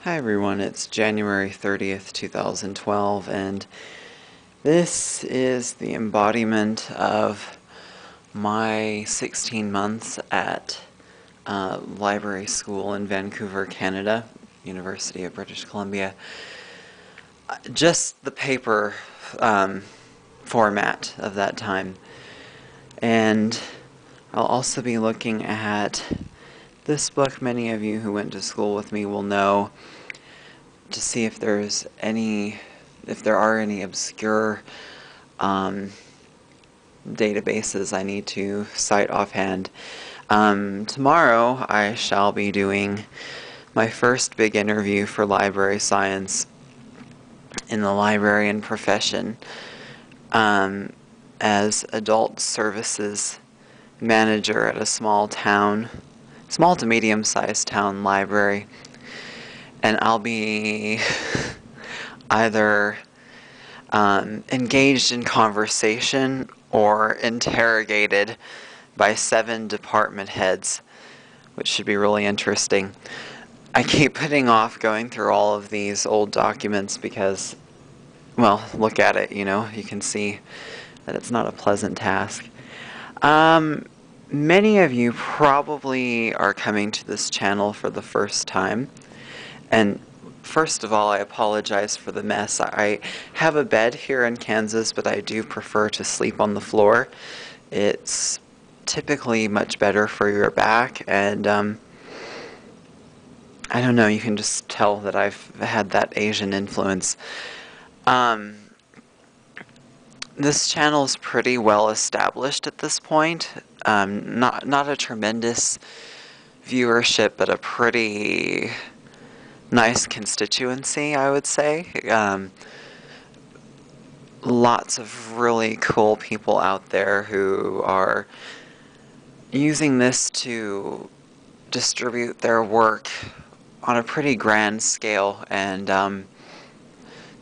Hi everyone, it's January 30th, 2012, and this is the embodiment of my 16 months at library school in Vancouver, Canada, University of British Columbia. Just the paper format of that time. And I'll also be looking at this book. Many of you who went to school with me will know, to see if there are any obscure databases I need to cite offhand. Tomorrow I shall be doing my first big interview for library science in the librarian profession as adult services manager at a small to medium-sized town library. And I'll be either engaged in conversation or interrogated by 7 department heads, which should be really interesting. I keep putting off going through all of these old documents because, well, look at it, you can see that it's not a pleasant task. Many of you probably are coming to this channel for the first time. And first of all, I apologize for the mess. I have a bed here in Kansas, but I do prefer to sleep on the floor. It's typically much better for your back, and I don't know, you can just tell that I've had that Asian influence. This channel is pretty well established at this point. Not a tremendous viewership, but a pretty nice constituency, I would say. Lots of really cool people out there who are using this to distribute their work on a pretty grand scale, and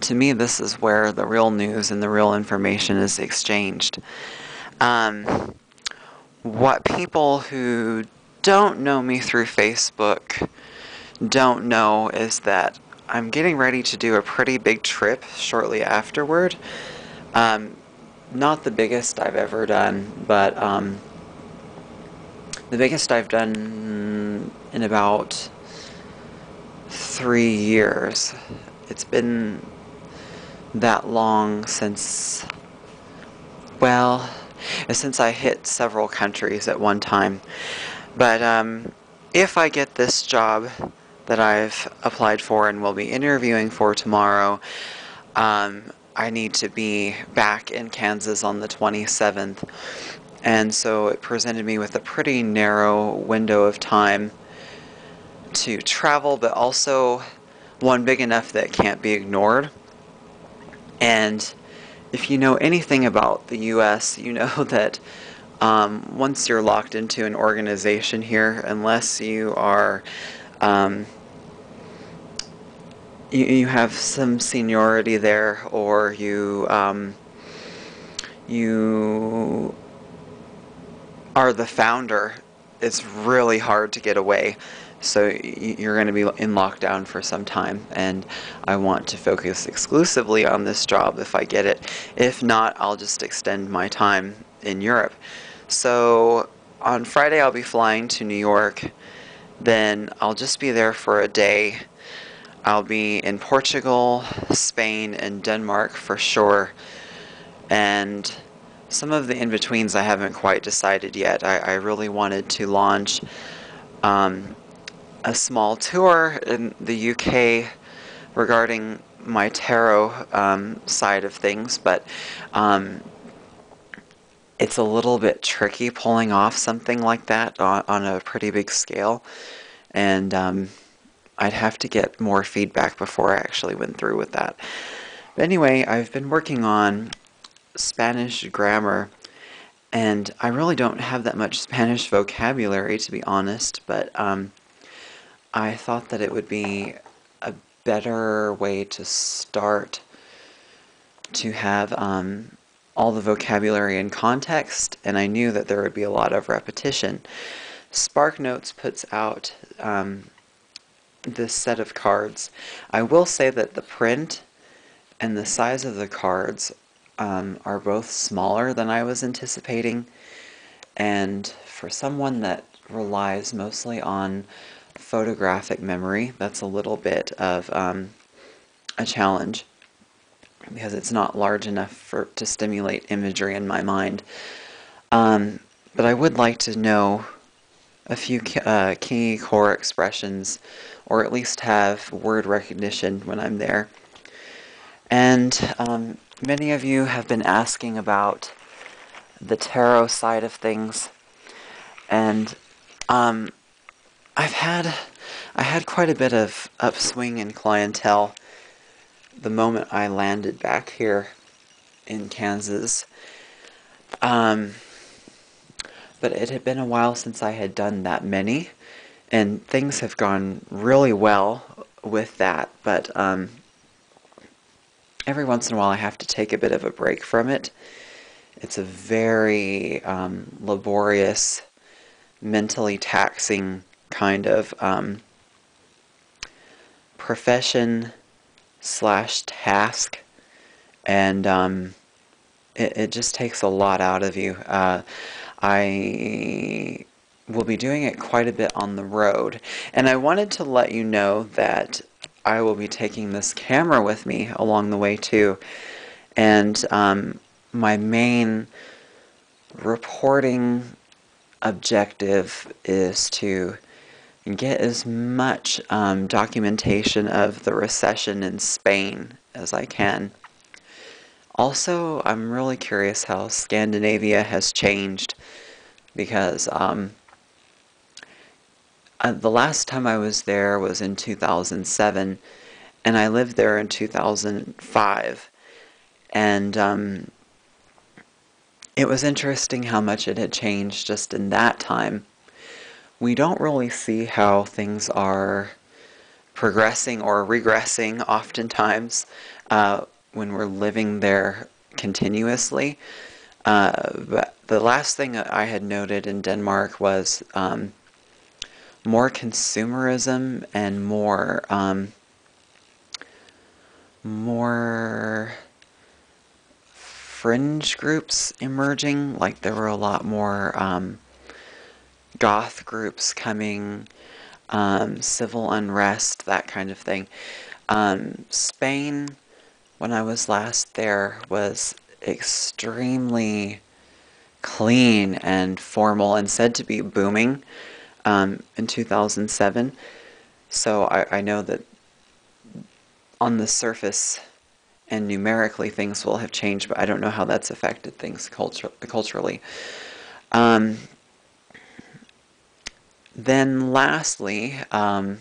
to me this is where the real news and the real information is exchanged. What people who don't know me through Facebook don't know is that I'm getting ready to do a pretty big trip shortly afterward. Not the biggest I've ever done, but the biggest I've done in about 3 years. It's been that long since I hit several countries at one time. But if I get this job that I've applied for and will be interviewing for tomorrow, I need to be back in Kansas on the 27th. And so it presented me with a pretty narrow window of time to travel, but also one big enough that can't be ignored. And if you know anything about the U.S., you know that once you're locked into an organization here, unless you are you have some seniority there, or you are the founder, it's really hard to get away. So you're going to be in lockdown for some time, and I want to focus exclusively on this job if I get it. If not, I'll just extend my time in Europe. So on Friday I'll be flying to New York, then I'll just be there for a day. I'll be in Portugal, Spain, and Denmark for sure, and some of the in-betweens I haven't quite decided yet. I really wanted to launch a small tour in the UK regarding my tarot side of things, but it's a little bit tricky pulling off something like that on a pretty big scale, and I'd have to get more feedback before I actually went through with that. But anyway, I've been working on Spanish grammar, and I really don't have that much Spanish vocabulary, to be honest, but I thought that it would be a better way to start to have all the vocabulary in context, and I knew that there would be a lot of repetition. SparkNotes puts out this set of cards. I will say that the print and the size of the cards are both smaller than I was anticipating, and for someone that relies mostly on photographic memory, that's a little bit of a challenge, because it's not large enough to stimulate imagery in my mind. But I would like to know a few key core expressions, or at least have word recognition when I'm there. And many of you have been asking about the tarot side of things, and I had quite a bit of upswing in clientele the moment I landed back here in Kansas. But it had been a while since I had done that many, and things have gone really well with that, but every once in a while I have to take a bit of a break from it. It's a very laborious, mentally taxing kind of profession / task, and it just takes a lot out of you. I will be doing it quite a bit on the road, and I wanted to let you know that I will be taking this camera with me along the way too, and my main reporting objective is to get as much documentation of the recession in Spain as I can. Also, I'm really curious how Scandinavia has changed, because the last time I was there was in 2007, and I lived there in 2005, and it was interesting how much it had changed just in that time. We don't really see how things are progressing or regressing oftentimes when we're living there continuously. But the last thing I had noted in Denmark was more consumerism and more fringe groups emerging. Like there were a lot more goth groups coming, civil unrest, that kind of thing. Spain, when I was last there, was extremely clean and formal and said to be booming in 2007. So I know that on the surface and numerically things will have changed, but I don't know how that's affected things culturally. Then lastly, where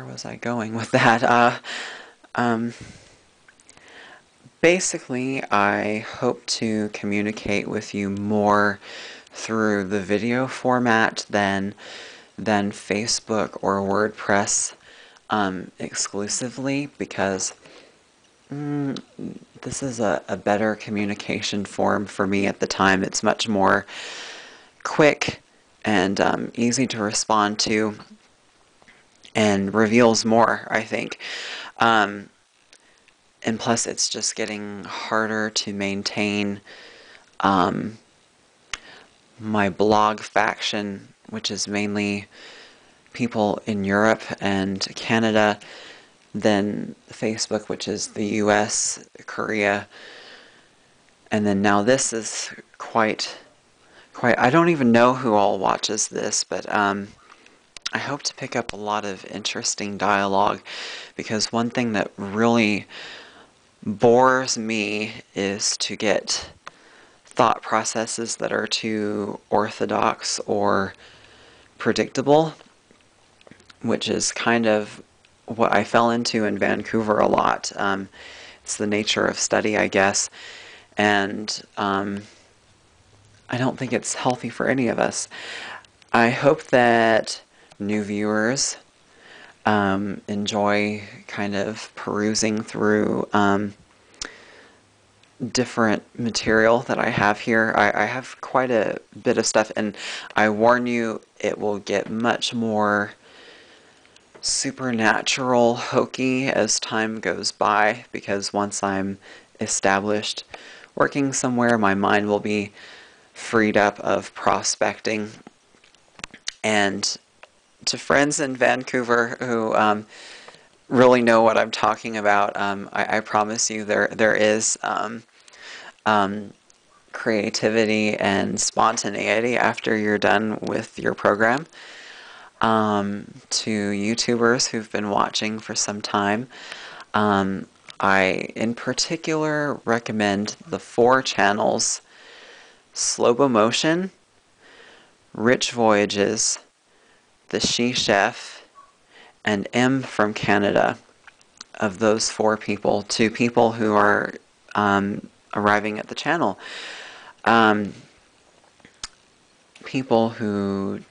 was I going with that? Basically, I hope to communicate with you more through the video format than Facebook or WordPress exclusively, because this is a better communication form for me at the time. It's much more quick and easy to respond to, and reveals more, I think. And plus, it's just getting harder to maintain my blog faction, which is mainly people in Europe and Canada, than Facebook, which is the US, Korea, and then now this is quite, I don't even know who all watches this, but I hope to pick up a lot of interesting dialogue, because one thing that really bores me is to get thought processes that are too orthodox or predictable, which is kind of what I fell into in Vancouver a lot. It's the nature of study, I guess, and I don't think it's healthy for any of us. I hope that new viewers enjoy kind of perusing through different material that I have here. I have quite a bit of stuff, and I warn you, it will get much more supernatural, hokey as time goes by, because once I'm established working somewhere, my mind will be freed up of prospecting. And to friends in Vancouver who really know what I'm talking about, I promise you there is creativity and spontaneity after you're done with your program. To YouTubers who've been watching for some time, I in particular recommend the 4 channels: Slobomotion, RichVoyages, TheSheChef, and M from Canada. Of those 4 people, 2 people who are arriving at the channel. People who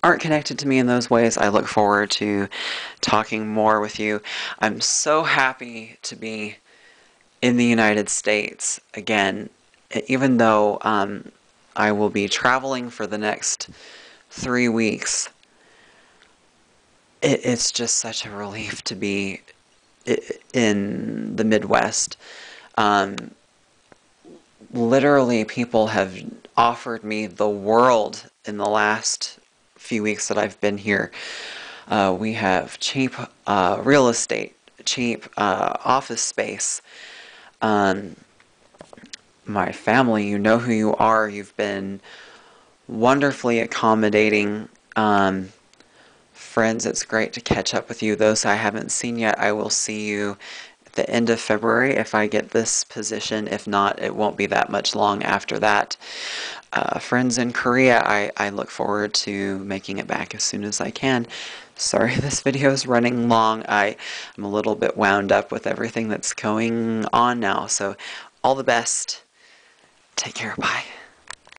aren't connected to me in those ways, I look forward to talking more with you. I'm so happy to be in the United States again, even though I will be traveling for the next 3 weeks. It's just such a relief to be in the Midwest. Literally, people have offered me the world in the last few weeks that I've been here. We have cheap real estate, cheap office space. My family, you know who you are. You've been wonderfully accommodating. Friends, it's great to catch up with you. Those I haven't seen yet, I will see you at the end of February if I get this position. If not, it won't be that much long after that. Friends in Korea, I look forward to making it back as soon as I can. Sorry this video is running long. I'm a little bit wound up with everything that's going on now. So all the best. Take care. Bye.